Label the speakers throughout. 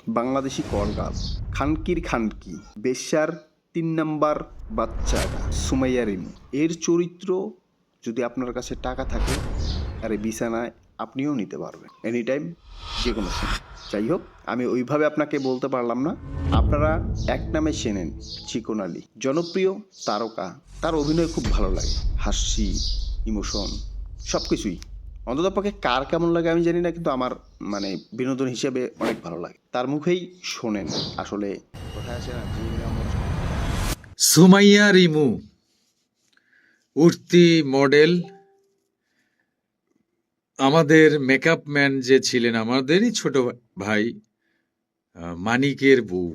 Speaker 1: বাংলাদেশি কলগাল, খানকির খানকি, বেশ্যার ৩ নাম্বার বাচ্চা সুমাইয়া রিমু। এর চরিত্র যদি আপনার কাছে টাকা থাকে আরে বিছানায় আপনিও নিতে পারবেন এনি টাইম, যে কোনো সময়। যাই হোক, আমি ওইভাবে আপনাকে বলতে পারলাম না। আপনারা এক নামে চেনেন চিকন আলী, জনপ্রিয় তারকা। তার অভিনয় খুব ভালো লাগে, হাসি, ইমোশন সব কিছুই। অন্ততপক্ষে কার কেমন লাগে আমি জানি না, কিন্তু আমার মানে বিনোদন হিসেবে অনেক ভালো লাগে। তার মুখেই শোনেন আসলে কোথায় আছে না,
Speaker 2: সুমাইয়া রিমু উঠতি মডেল। আমাদের মেকআপ ম্যান যে ছিলেন আমাদেরই ছোট ভাই মানিকের বউ।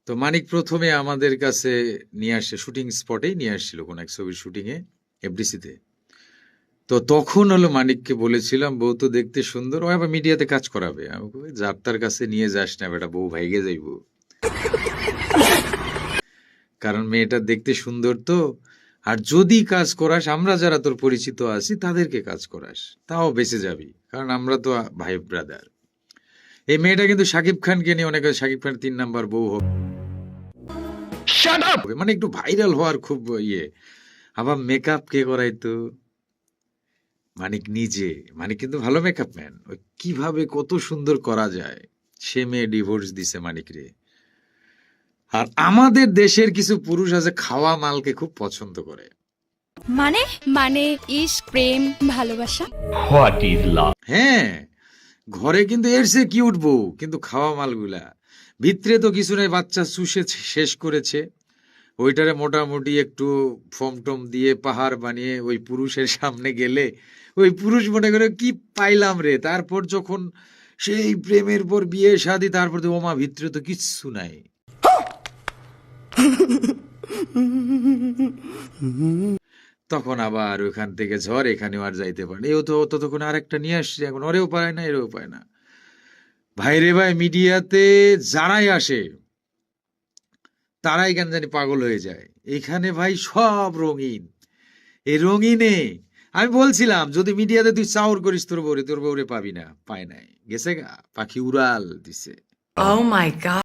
Speaker 2: তো মানিক প্রথমে আমাদের কাছে নিয়ে আসে, শুটিং স্পটেই নিয়ে আসছিল কোন এক ছবির শুটিংয়ে এফডিসিতে। তো তখন হলো মানিককে বলেছিলাম বউ তো দেখতে সুন্দর, ও আবার মিডিয়াতে কাজ করাবে। আমি কই যার তার কাছে নিয়ে যাস না বেটা, বউ ভাইগে যাইব, কারণ মেয়েটা দেখতে সুন্দর তো। আর যদি কাজ করাস, আমরা যারা তোর পরিচিত আছি তাদেরকে কাজ করাস, তাও বেঁচে যাবি, কারণ আমরা তো ভাই ব্রাদার। এই মেয়েটা কিন্তু শাকিব খানকে নিয়ে অনেক, শাকিব খান ৩ নাম্বার বউ হবে, মানে একটু ভাইরাল হওয়ার খুব ইয়ে। আবার মেকআপ কে করাইতো? মানিক নিজে। মানিক কিন্তু ভালো মেকআপ ম্যান, ওই কিভাবে কত সুন্দর করা যায়। সে মেয়ে ডিভোর্স দিছে মানিক রে। আর আমাদের দেশের কিছু পুরুষ আছে খাওয়া মালকে খুব পছন্দ করে।
Speaker 3: মানে মানে ইশক, প্রেম, ভালোবাসা।
Speaker 2: হ্যাঁ, ঘরে কিন্তু এর সে কিউট বউ, কিন্তু খাওয়া মালগুলা ভিতরে তো কিছু নাই, বাচ্চা চুষে শেষ করেছে। ওইটারে মোটামুটি একটু ফম টম দিয়ে পাহাড় বানিয়ে ওই পুরুষের সামনে গেলে ওই পুরুষ মনে করে কি পাইলাম রে। তারপর যখন সেই প্রেমের পর বিয়ে শাদী, তারপর তো ওমা ভিতরে তো কিচ্ছু নাই। তখন আবার ওখান থেকে ঝড়, এখানেও আর যাইতে পারে। এও তো ততক্ষণ আরেকটা নিয়ে আসছে, এখন ওরেও পায় না এরেও পায় না। ভাইরে ভাই, মিডিয়াতে যারাই আসে তারাই কেন জানি পাগল হয়ে যায়। এখানে ভাই সব রঙিন। এই রঙিনে আমি বলছিলাম যদি মিডিয়াতে তুই চাউর করিস তোর বউরে পাবি না, পায় নাই, গেছে গা, পাখি উড়াল দিছে।
Speaker 4: Oh my God.